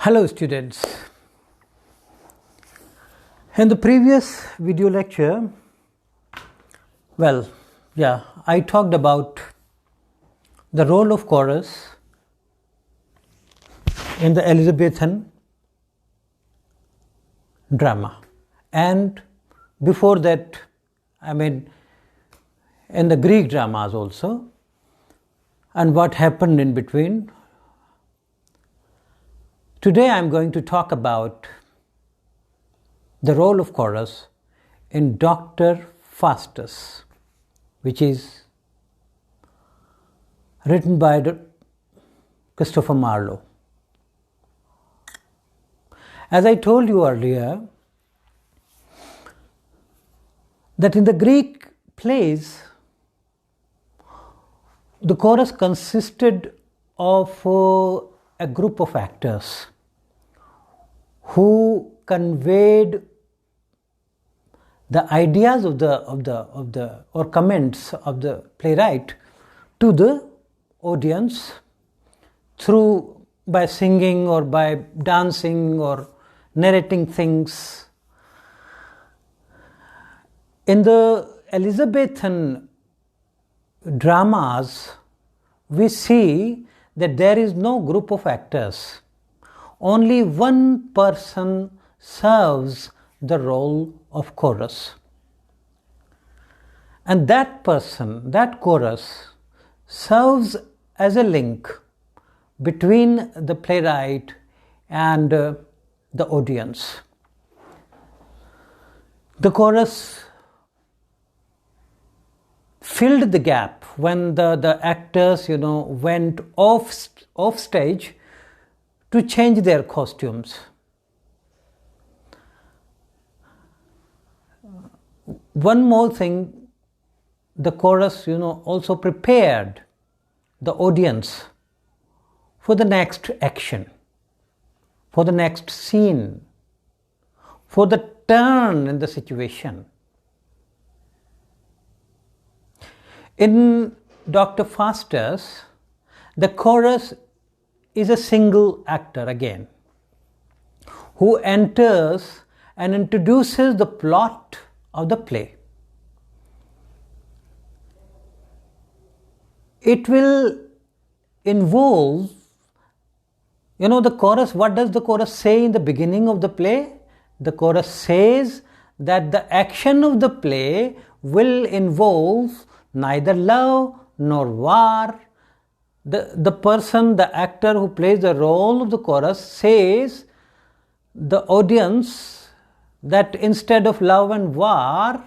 Hello students. In the previous video lecture, I talked about the role of chorus in the Elizabethan drama, and before that, in the Greek dramas also, and what happened in between. Today I am going to talk about the role of chorus in Dr. Faustus, which is written by Christopher Marlowe. As I told you earlier, that in the Greek plays, the chorus consisted of a group of actors who conveyed the ideas or comments of the playwright to the audience by singing or by dancing or narrating things. In the Elizabethan dramas, we see that there is no group of actors. Only one person serves the role of chorus. And that person, that chorus, serves as a link between the playwright and the audience. The chorus filled the gap when the actors, went off stage to change their costumes. One more thing, the chorus, also prepared the audience for the next action, for the next scene, for the turn in the situation. In Dr. Faustus, the chorus is a single actor again, who enters and introduces the plot of the play. It will involve, the chorus. What does the chorus say in the beginning of the play? The chorus says that the action of the play will involve neither love nor war. The actor who plays the role of the chorus says the audience that instead of love and war,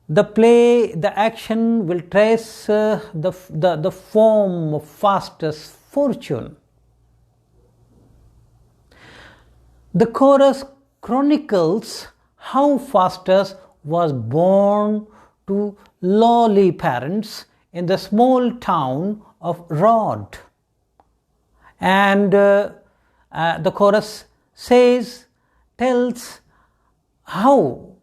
the action will trace the form of Faustus' fortune. The chorus chronicles how Faustus was born to lowly parents in the small town of Rhodes. And the chorus tells how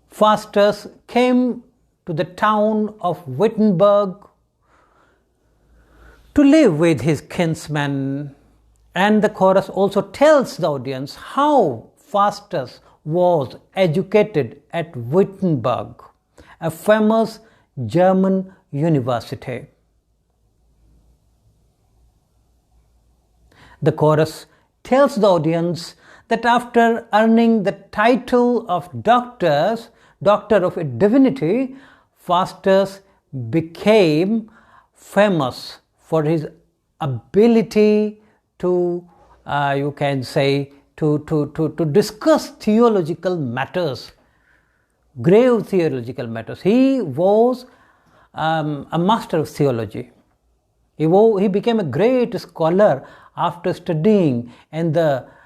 Faustus came to the town of Wittenberg to live with his kinsmen. And the chorus also tells the audience how Faustus was educated at Wittenberg, a famous German university. The chorus tells the audience that after earning the title of Doctor of Divinity, Faustus became famous for his ability to discuss theological matters, grave theological matters. He was a master of theology. He became a great scholar after studying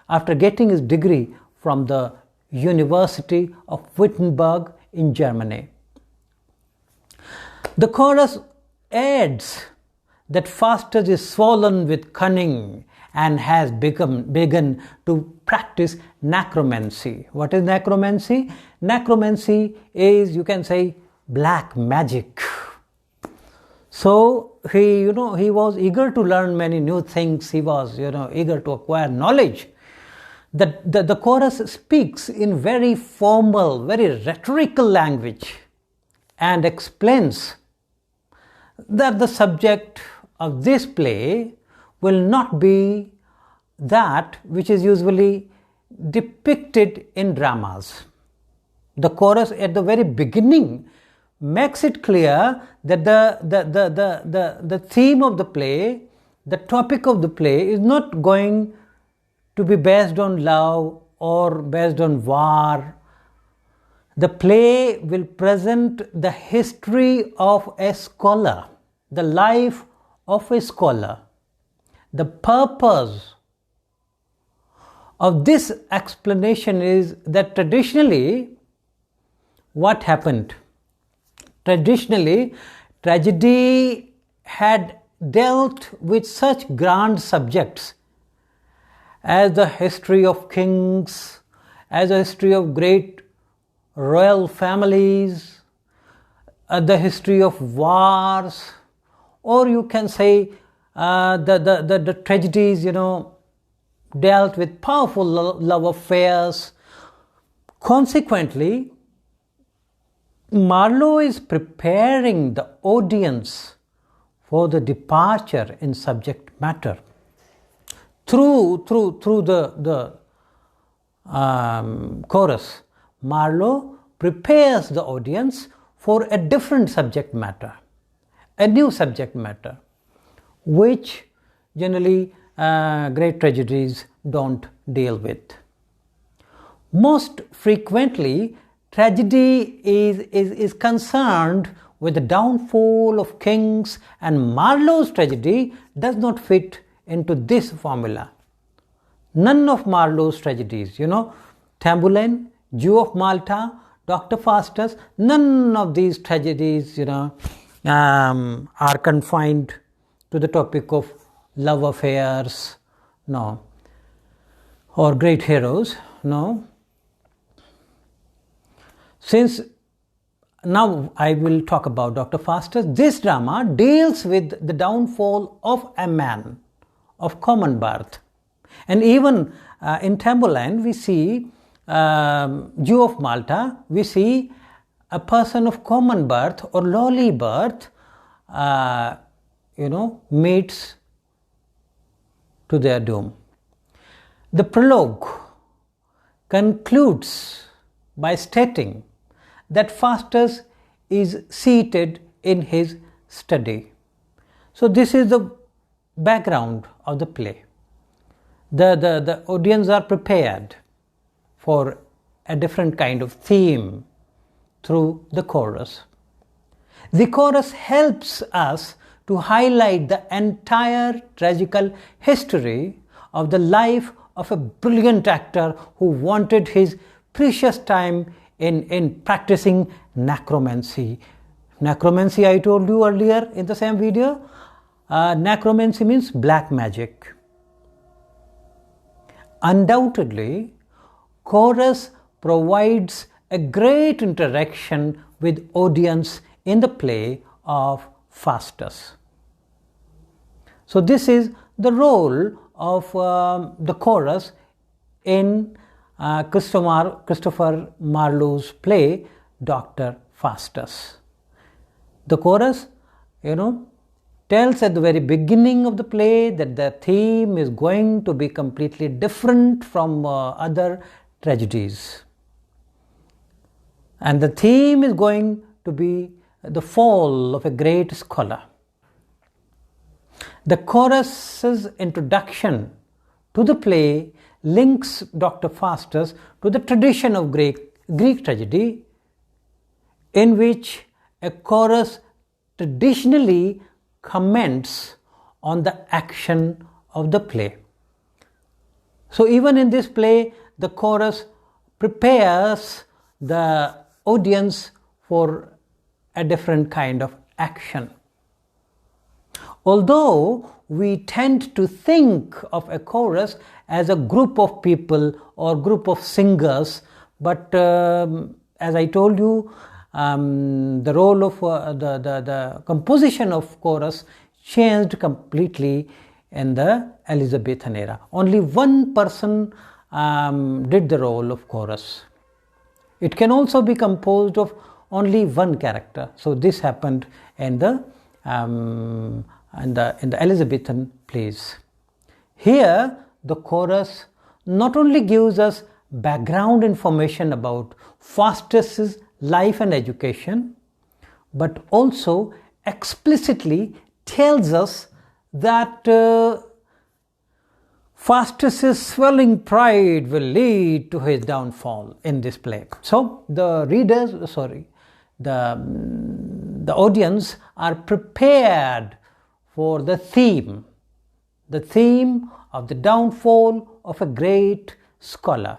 after getting his degree from the University of Wittenberg in Germany. The chorus adds that Faustus is swollen with cunning and has begun to practice necromancy. What is necromancy? Necromancy is, black magic. So he was eager to learn many new things. He was eager to acquire knowledge. The chorus speaks in very formal, very rhetorical language and explains that the subject of this play will not be that which is usually depicted in dramas. The chorus at the very beginning makes it clear that the theme of the play, the topic of the play is not going to be based on love or based on war. The play will present the history of a scholar, the life of a scholar. The purpose of this explanation is that traditionally, what happened? Traditionally, tragedy had dealt with such grand subjects as the history of kings, as the history of great royal families, the history of wars, or you can say the tragedies, dealt with powerful love affairs. Consequently, Marlowe is preparing the audience for the departure in subject matter. Through the chorus, Marlowe prepares the audience for a different subject matter, a new subject matter, which generally great tragedies don't deal with. Most frequently, tragedy is concerned with the downfall of kings, and Marlowe's tragedy does not fit into this formula. None of Marlowe's tragedies, Tamburlaine, Jew of Malta, Dr. Faustus, none of these tragedies, are confined to the topic of love affairs, no, or great heroes, no. Since now I will talk about Dr. Faustus, this drama deals with the downfall of a man of common birth. And even in Tamburlaine, we see Jew of Malta, we see a person of common birth or lowly birth, meets to their doom. The prologue concludes by stating that Faustus is seated in his study. So this is the background of the play. The audience are prepared for a different kind of theme through the chorus. The chorus helps us to highlight the entire tragical history of the life of a brilliant actor who wanted his precious time in practicing necromancy. Necromancy, I told you earlier in the same video, necromancy means black magic. Undoubtedly, chorus provides a great interaction with audience in the play of Faustus. So this is the role of the chorus in Christopher Marlowe's play Dr. Faustus. The chorus, tells at the very beginning of the play that the theme is going to be completely different from other tragedies. And the theme is going to be the fall of a great scholar. The chorus's introduction to the play links Dr. Faustus to the tradition of Greek tragedy, in which a chorus traditionally comments on the action of the play. So even in this play, the chorus prepares the audience for a different kind of action. Although we tend to think of a chorus as a group of people or group of singers, but as I told you, the role of the composition of chorus changed completely in the Elizabethan era. Only one person did the role of chorus. It can also be composed of only one character. So this happened in the Elizabethan plays. Here, the chorus not only gives us background information about Faustus' life and education, but also explicitly tells us that Faustus' swelling pride will lead to his downfall in this play. So the the audience are prepared for the theme of the downfall of a great scholar.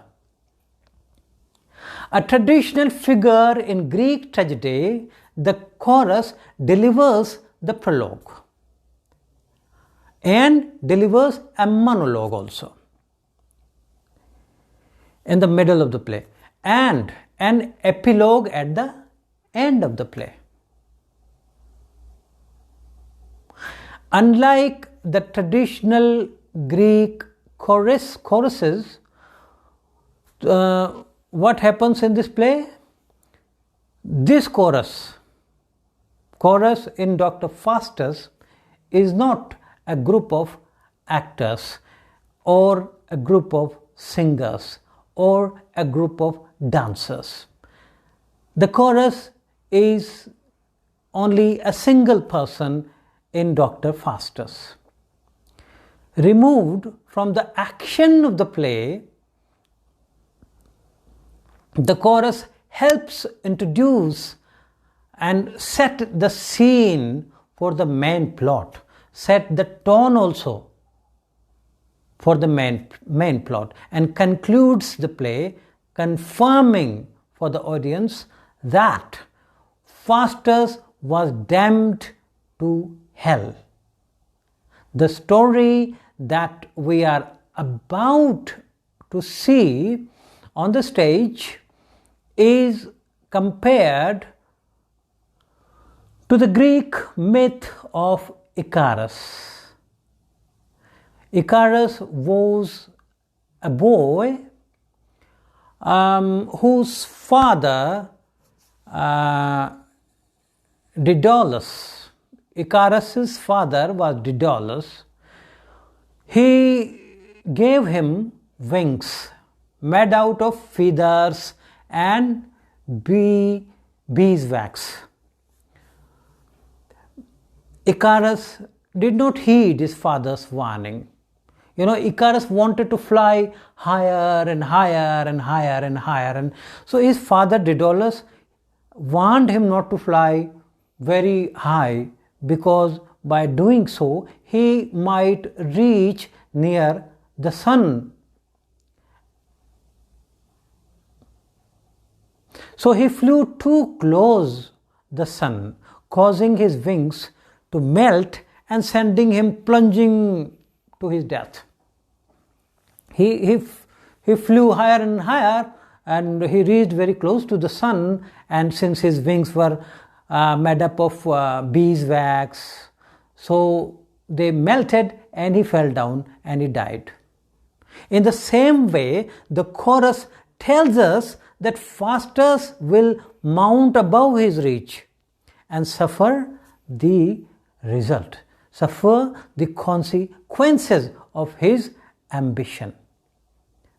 A traditional figure in Greek tragedy, the chorus delivers the prologue and delivers a monologue also in the middle of the play and an epilogue at the end of the play. Unlike the traditional Greek choruses, what happens in this play? This chorus in Dr. Faustus is not a group of actors or a group of singers or a group of dancers. The chorus is only a single person in Dr. Faustus. Removed from the action of the play, the chorus helps introduce and set the scene for the main plot, set the tone also for the main plot, and concludes the play confirming for the audience that Faustus was damned to hell. The story that we are about to see on the stage is compared to the Greek myth of Icarus. Icarus was a boy whose father, Daedalus, Icarus's father was Daedalus. He gave him wings made out of feathers and beeswax. Icarus did not heed his father's warning. Icarus wanted to fly higher and higher and higher and higher, and so his father Daedalus warned him not to fly very high, because by doing so he might reach near the sun. So he flew too close the sun, causing his wings to melt and sending him plunging to his death. He flew higher and higher, and he reached very close to the sun, and since his wings were made up of beeswax, so they melted and he fell down and he died. In the same way, the chorus tells us that Faustus will mount above his reach and suffer the result, suffer the consequences of his ambition.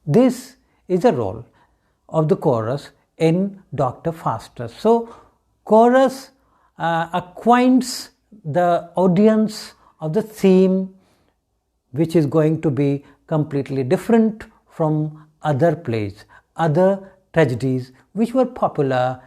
This is the role of the chorus in Dr. Faustus. So, chorus acquaints the audience of the theme, which is going to be completely different from other plays, other tragedies which were popular